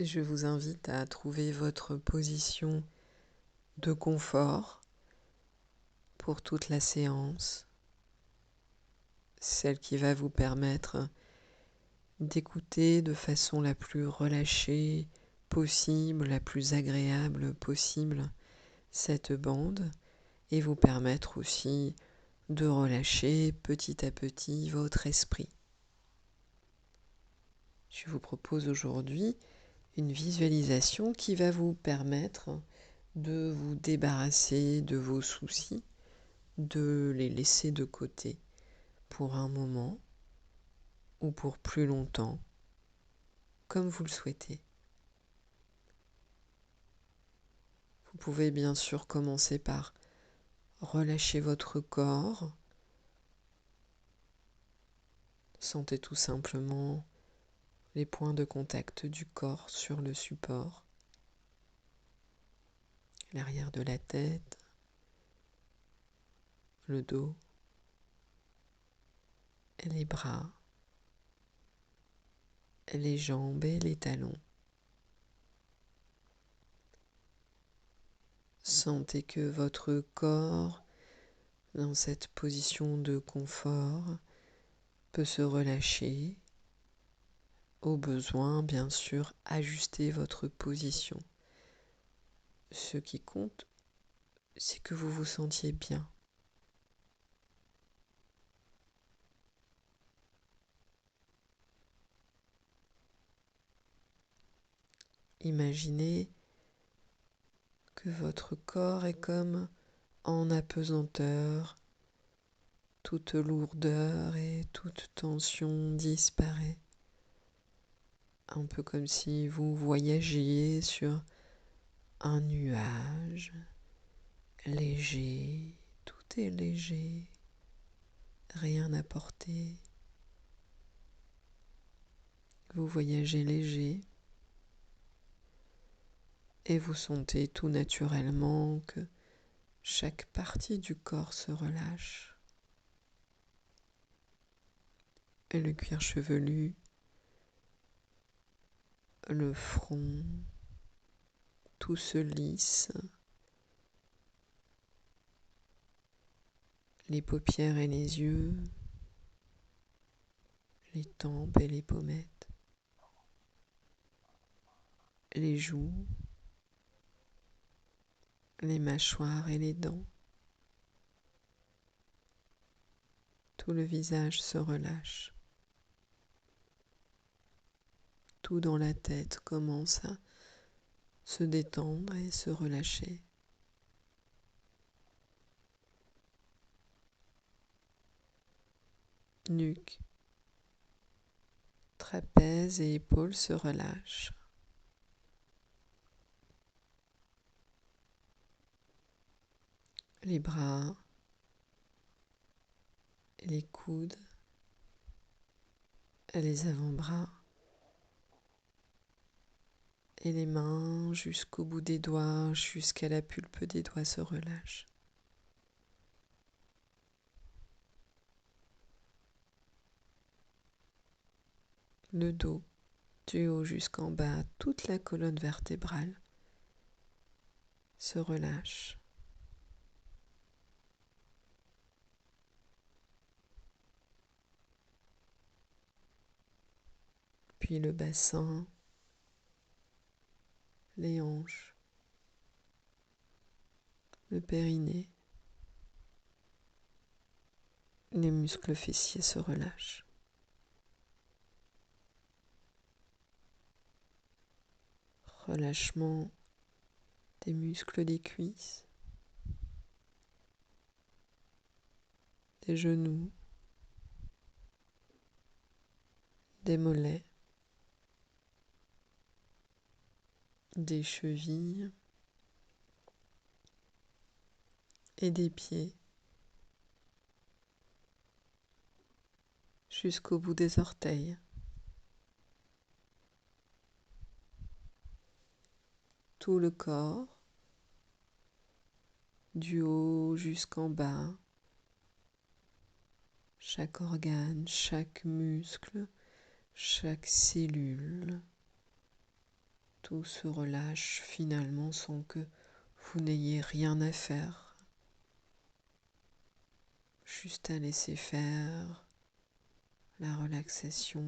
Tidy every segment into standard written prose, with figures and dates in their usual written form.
Je vous invite à trouver votre position de confort pour toute la séance, celle qui va vous permettre d'écouter de façon la plus relâchée possible, la plus agréable possible cette bande et vous permettre aussi de relâcher petit à petit votre esprit. Je vous propose aujourd'hui une visualisation qui va vous permettre de vous débarrasser de vos soucis, de les laisser de côté pour un moment ou pour plus longtemps, comme vous le souhaitez. Vous pouvez bien sûr commencer par relâcher votre corps. Sentez tout simplement les points de contact du corps sur le support, l'arrière de la tête, le dos, les bras, les jambes et les talons. Sentez que votre corps, dans cette position de confort, peut se relâcher. Au besoin, bien sûr, ajustez votre position. Ce qui compte, c'est que vous vous sentiez bien. Imaginez que votre corps est comme en apesanteur, toute lourdeur et toute tension disparaît. Un peu comme si vous voyagiez sur un nuage léger, tout est léger, rien à porter. Vous voyagez léger et vous sentez tout naturellement que chaque partie du corps se relâche. Et le cuir chevelu, le front, tout se lisse. Les paupières et les yeux, les tempes et les pommettes, les joues, les mâchoires et les dents. Tout le visage se relâche. Tout dans la tête commence à se détendre et se relâcher. Nuque, trapèze et épaules se relâchent. Les bras, les coudes, les avant-bras et les mains jusqu'au bout des doigts, jusqu'à la pulpe des doigts se relâchent. Le dos, du haut jusqu'en bas, toute la colonne vertébrale se relâche. Puis le bassin, les hanches, le périnée, les muscles fessiers se relâchent. Relâchement des muscles des cuisses, des genoux, des mollets, des chevilles et des pieds jusqu'au bout des orteils. Tout le corps, du haut jusqu'en bas, chaque organe, chaque muscle, chaque cellule Tout se relâche finalement sans que vous n'ayez rien à faire. Juste à laisser faire la relaxation.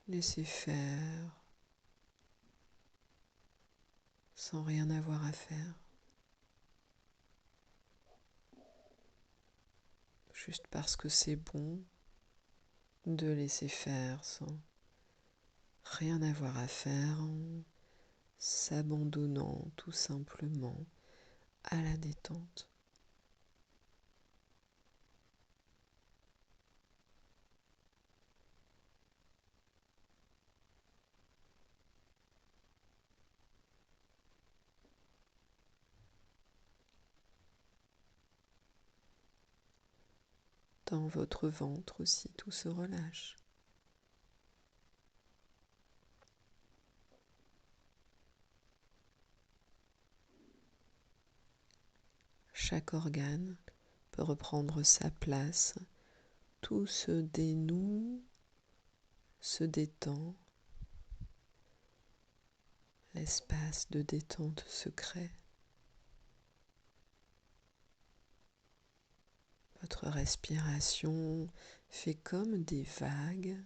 Laisser faire sans rien avoir à faire. Juste parce que c'est bon de laisser faire sans rien avoir à faire, en s'abandonnant tout simplement à la détente. Dans votre ventre aussi, tout se relâche. Chaque organe peut reprendre sa place. Tout se dénoue, se détend. L'espace de détente se crée. Votre respiration fait comme des vagues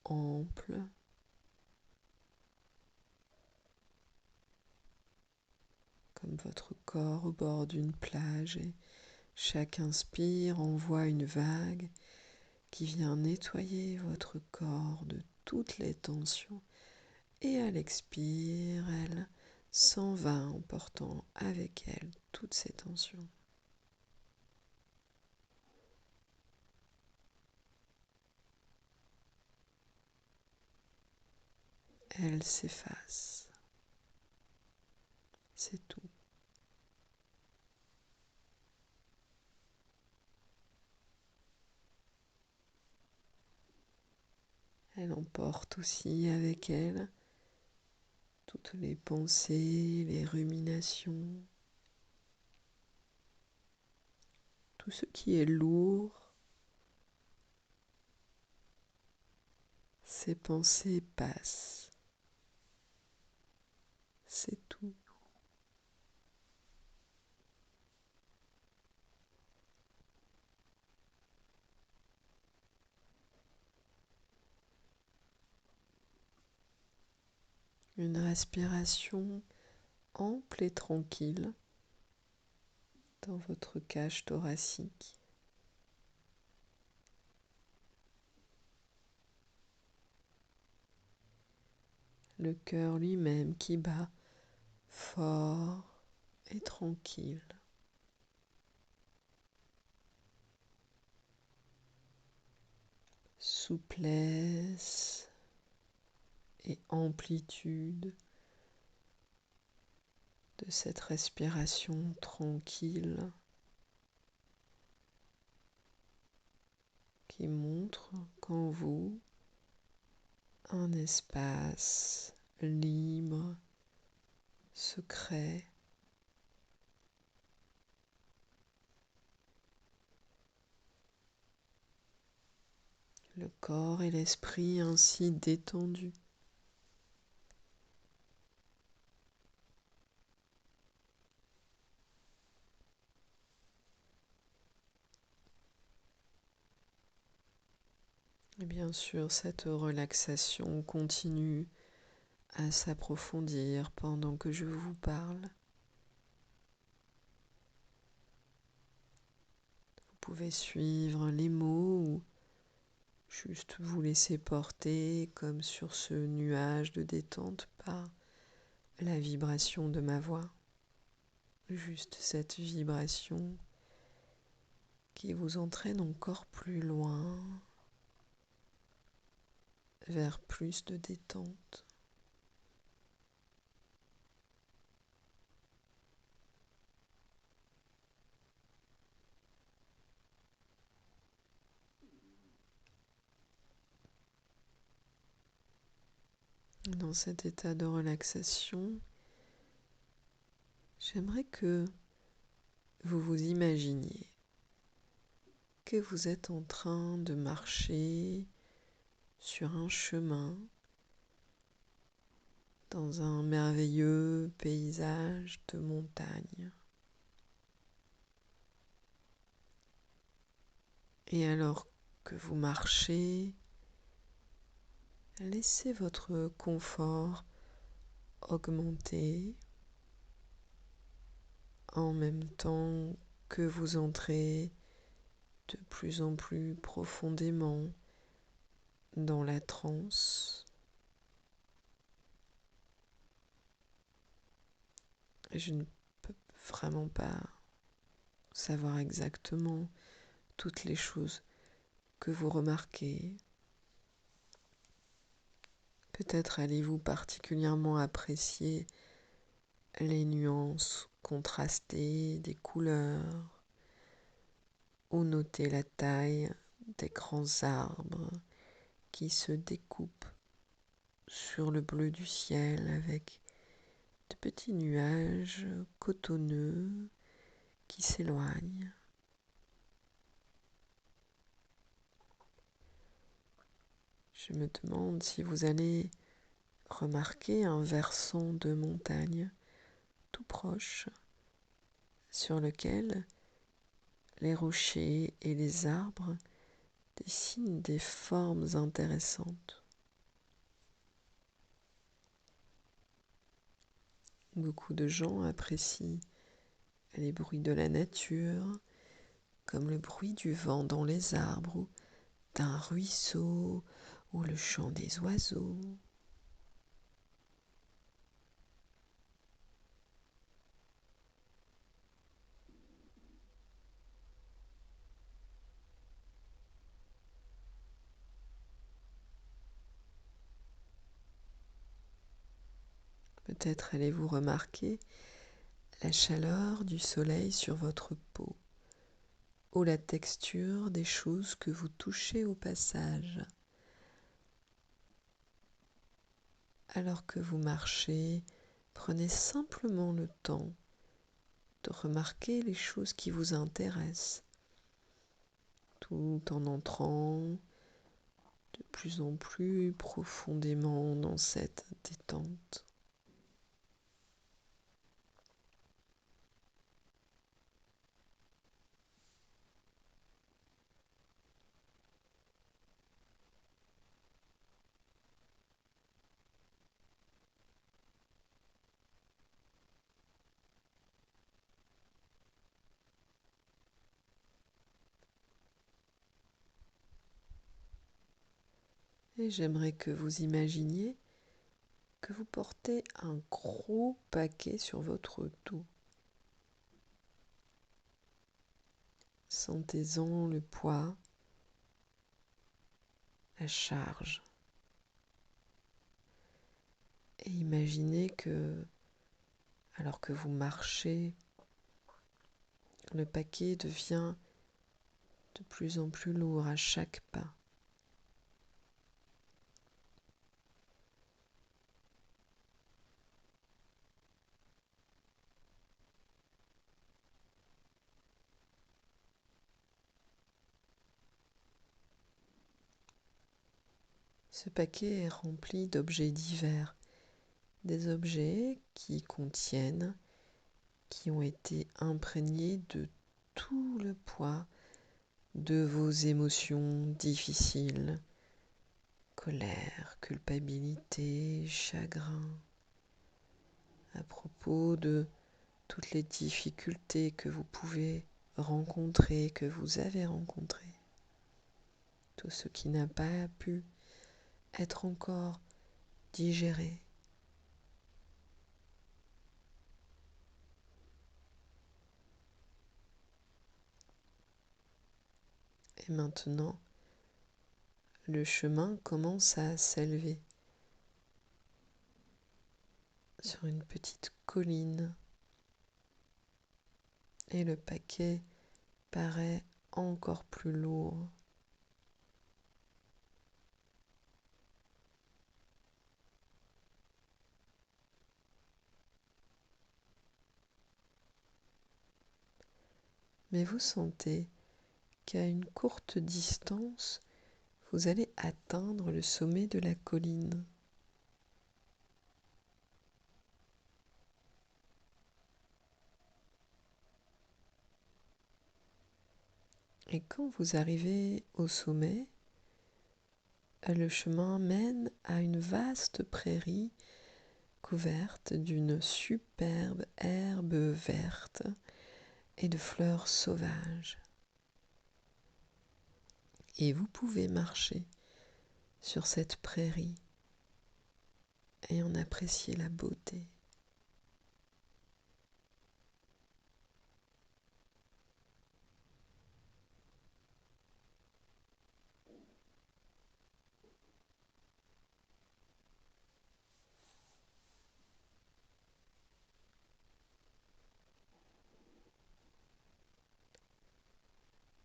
amples, comme votre corps au bord d'une plage, et chaque inspire envoie une vague qui vient nettoyer votre corps de toutes les tensions, et à l'expire, elle s'en va emportant avec elle toutes ces tensions. Elle s'efface. C'est tout. Elle emporte aussi avec elle toutes les pensées, les ruminations, tout ce qui est lourd. Ces pensées passent. C'est tout. Une respiration ample et tranquille dans votre cage thoracique. Le cœur lui-même qui bat fort et tranquille. Souplesse et amplitude de cette respiration tranquille qui montre qu'en vous, un espace libre se crée. Le corps et l'esprit ainsi détendus. Et bien sûr, cette relaxation continue à s'approfondir pendant que je vous parle. Vous pouvez suivre les mots ou juste vous laisser porter comme sur ce nuage de détente par la vibration de ma voix. Juste cette vibration qui vous entraîne encore plus loin vers plus de détente. Dans cet état de relaxation, j'aimerais que vous vous imaginiez que vous êtes en train de marcher sur un chemin dans un merveilleux paysage de montagne. Et alors que vous marchez, laissez votre confort augmenter en même temps que vous entrez de plus en plus profondément dans la transe. Je ne peux vraiment pas savoir exactement toutes les choses que vous remarquez. Peut-être allez-vous particulièrement apprécier les nuances contrastées des couleurs ou noter la taille des grands arbres qui se découpent sur le bleu du ciel avec de petits nuages cotonneux qui s'éloignent. Je me demande si vous allez remarquer un versant de montagne tout proche sur lequel les rochers et les arbres dessinent des formes intéressantes. Beaucoup de gens apprécient les bruits de la nature, comme le bruit du vent dans les arbres, ou d'un ruisseau, ou le chant des oiseaux. Peut-être allez-vous remarquer la chaleur du soleil sur votre peau, ou la texture des choses que vous touchez au passage. Alors que vous marchez, prenez simplement le temps de remarquer les choses qui vous intéressent, tout en entrant de plus en plus profondément dans cette détente. Et j'aimerais que vous imaginiez que vous portez un gros paquet sur votre dos. Sentez-en le poids, la charge. Et imaginez que, alors que vous marchez, le paquet devient de plus en plus lourd à chaque pas. Ce paquet est rempli d'objets divers, des objets qui contiennent, qui ont été imprégnés de tout le poids de vos émotions difficiles, colère, culpabilité, chagrin, à propos de toutes les difficultés que vous pouvez rencontrer, que vous avez rencontrées, tout ce qui n'a pas pu être encore digéré. Et maintenant, le chemin commence à s'élever sur une petite colline et le paquet paraît encore plus lourd. Mais vous sentez qu'à une courte distance, vous allez atteindre le sommet de la colline. Et quand vous arrivez au sommet, le chemin mène à une vaste prairie couverte d'une superbe herbe verte et de fleurs sauvages. Et vous pouvez marcher sur cette prairie et en apprécier la beauté.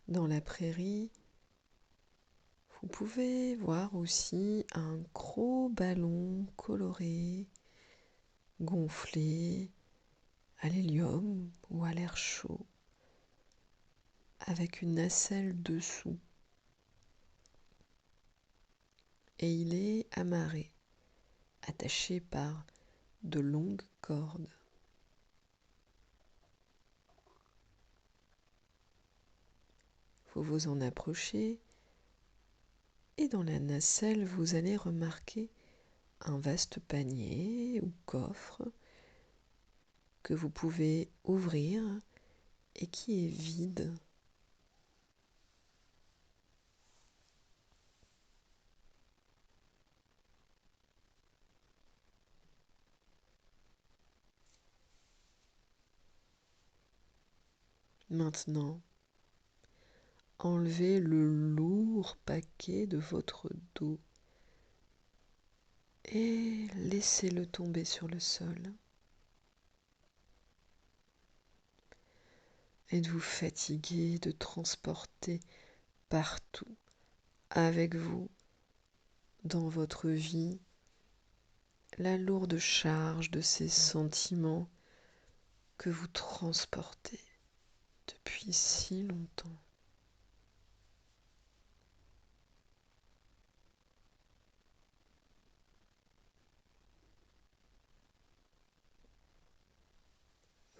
Dans la prairie, vous pouvez voir aussi un gros ballon coloré, gonflé à l'hélium ou à l'air chaud, avec une nacelle dessous. Et il est amarré, attaché par de longues cordes. Vous vous en approchez et dans la nacelle, vous allez remarquer un vaste panier ou coffre que vous pouvez ouvrir et qui est vide. Maintenant, enlevez le lourd paquet de votre dos et laissez-le tomber sur le sol. Êtes-vous fatigué de transporter partout avec vous dans votre vie la lourde charge de ces sentiments que vous transportez depuis si longtemps?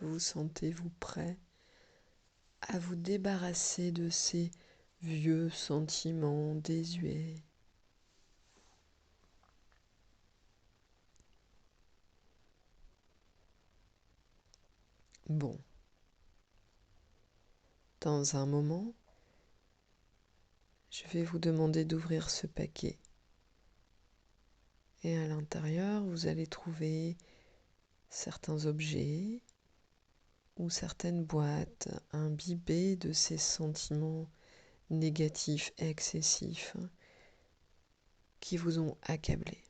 Vous sentez-vous prêt à vous débarrasser de ces vieux sentiments désuets? Bon, dans un moment, je vais vous demander d'ouvrir ce paquet. Et à l'intérieur, vous allez trouver certains objets ou certaines boîtes imbibées de ces sentiments négatifs excessifs qui vous ont accablé.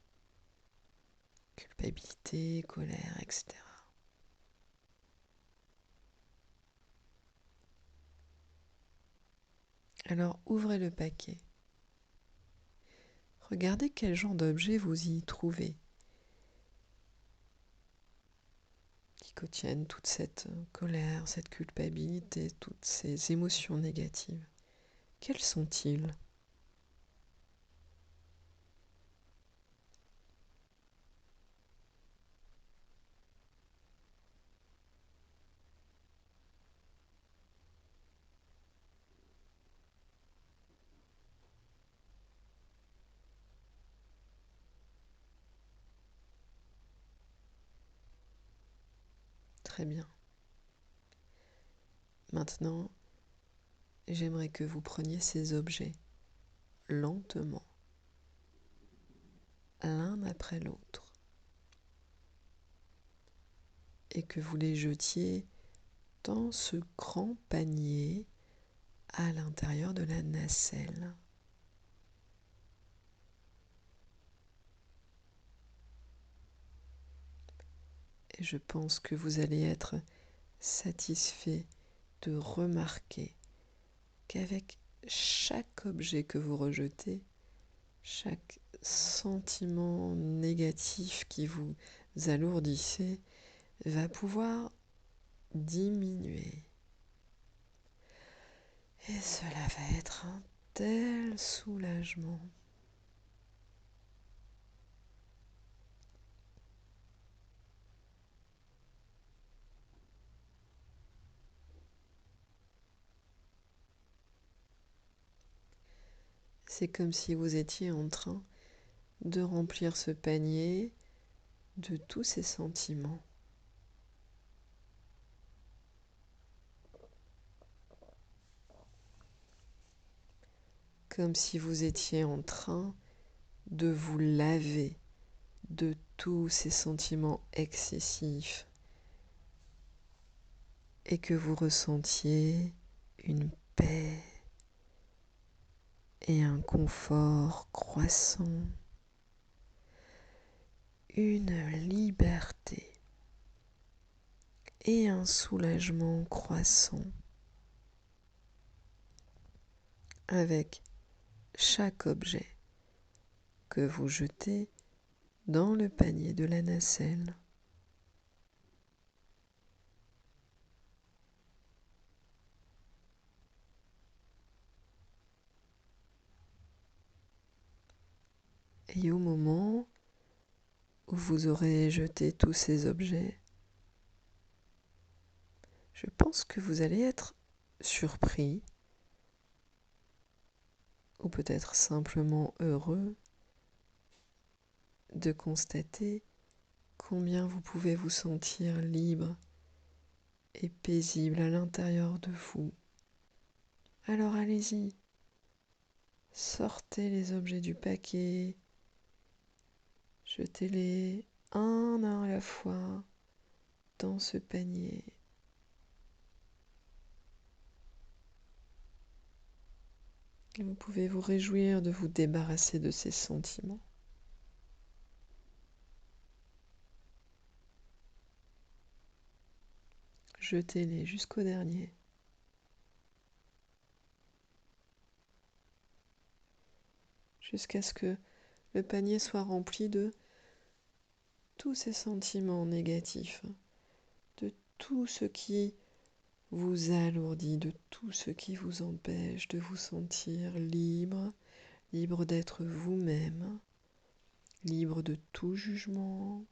Culpabilité, colère, etc. Alors ouvrez le paquet. Regardez quel genre d'objet vous y trouvez qui contiennent toute cette colère, cette culpabilité, toutes ces émotions négatives. Quels sont-ils? Très bien. Maintenant, j'aimerais que vous preniez ces objets lentement, l'un après l'autre, et que vous les jetiez dans ce grand panier à l'intérieur de la nacelle. Et je pense que vous allez être satisfait de remarquer qu'avec chaque objet que vous rejetez, chaque sentiment négatif qui vous alourdissait va pouvoir diminuer. Et cela va être un tel soulagement. C'est comme si vous étiez en train de remplir ce panier de tous ces sentiments. Comme si vous étiez en train de vous laver de tous ces sentiments excessifs et que vous ressentiez une paix et un confort croissant, une liberté et un soulagement croissant avec chaque objet que vous jetez dans le panier de la nacelle. Et au moment où vous aurez jeté tous ces objets, je pense que vous allez être surpris ou peut-être simplement heureux de constater combien vous pouvez vous sentir libre et paisible à l'intérieur de vous. Alors allez-y, sortez les objets du paquet, jetez-les un à la fois dans ce panier. Et vous pouvez vous réjouir de vous débarrasser de ces sentiments. Jetez-les jusqu'au dernier. Jusqu'à ce que le panier soit rempli de tous ces sentiments négatifs, de tout ce qui vous alourdit, de tout ce qui vous empêche de vous sentir libre, libre d'être vous-même, libre de tout jugement,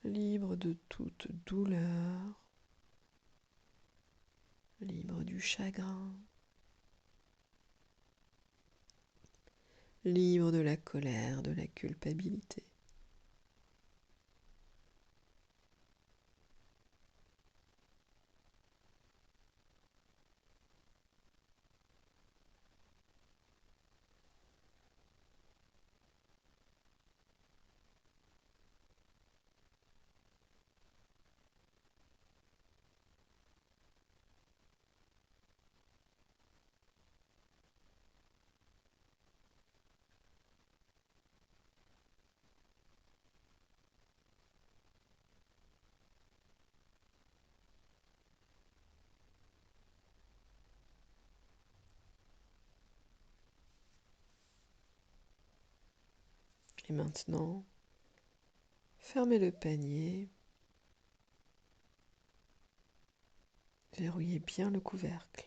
libre de toute douleur, libre du chagrin, libre de la colère, de la culpabilité. Et maintenant, fermez le panier, verrouillez bien le couvercle.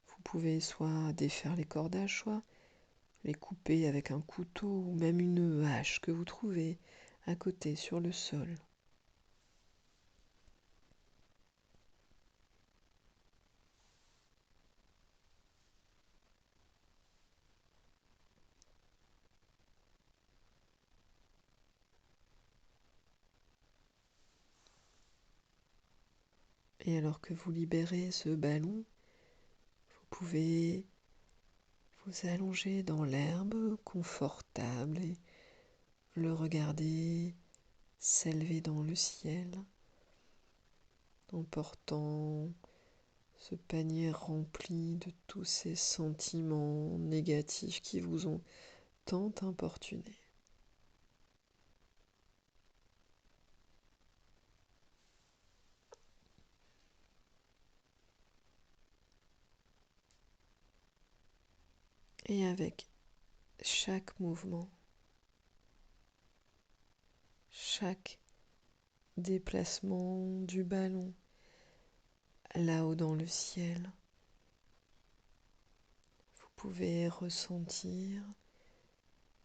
Vous pouvez soit défaire les cordages, soit les couper avec un couteau ou même une hache que vous trouvez à côté sur le sol. Et alors que vous libérez ce ballon, vous pouvez vous allonger dans l'herbe confortable et le regarder s'élever dans le ciel en portant ce panier rempli de tous ces sentiments négatifs qui vous ont tant importuné. Et avec chaque mouvement, chaque déplacement du ballon là-haut dans le ciel. Vous pouvez ressentir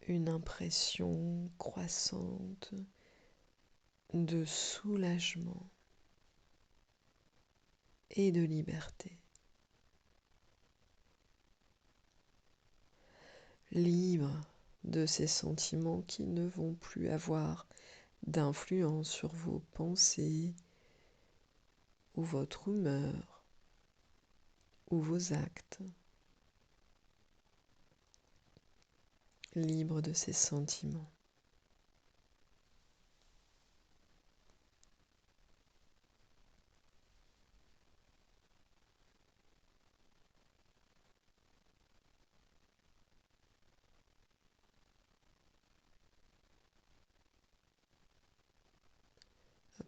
une impression croissante de soulagement et de liberté. Libre de ces sentiments qui ne vont plus avoir d'influence sur vos pensées ou votre humeur ou vos actes. Libre de ces sentiments.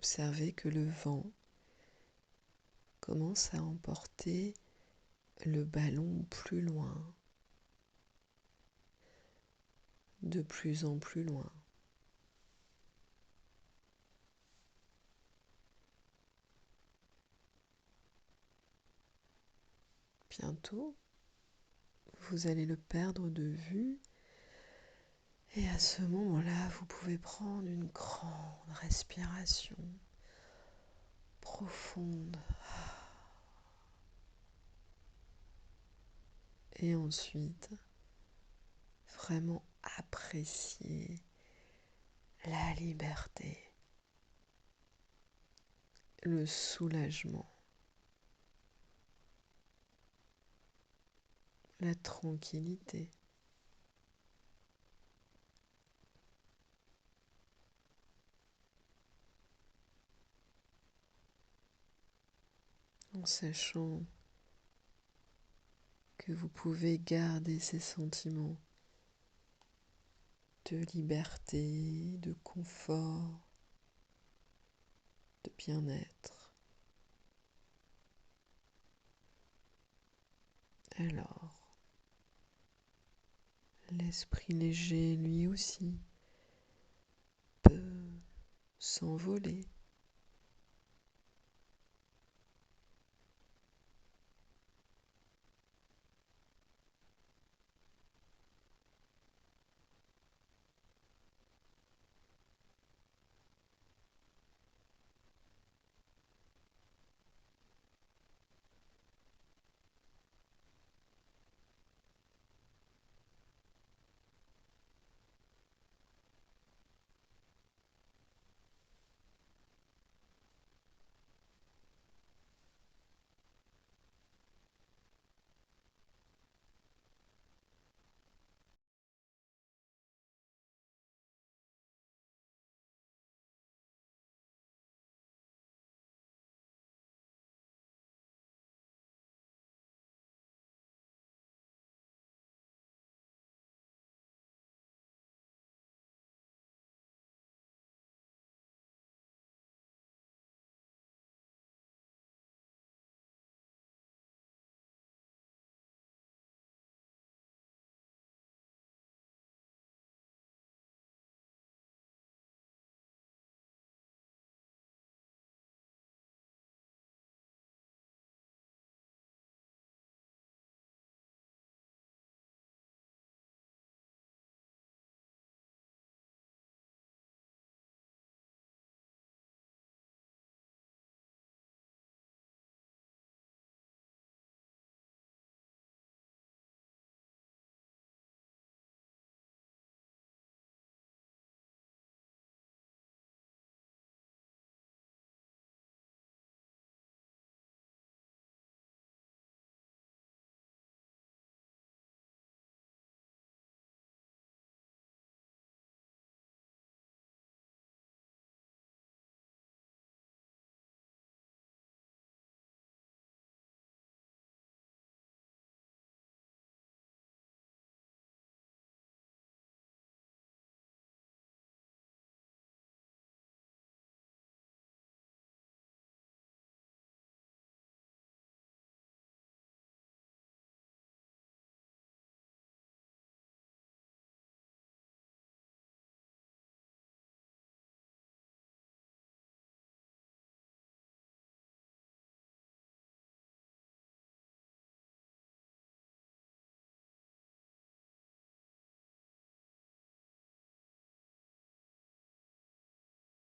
Observez que le vent commence à emporter le ballon plus loin, de plus en plus loin. Bientôt, vous allez le perdre de vue et à ce moment-là, vous pouvez prendre une grande respiration profonde et ensuite vraiment apprécier la liberté, le soulagement, la tranquillité. En sachant que vous pouvez garder ces sentiments de liberté, de confort, de bien-être. Alors, l'esprit léger, lui aussi, peut s'envoler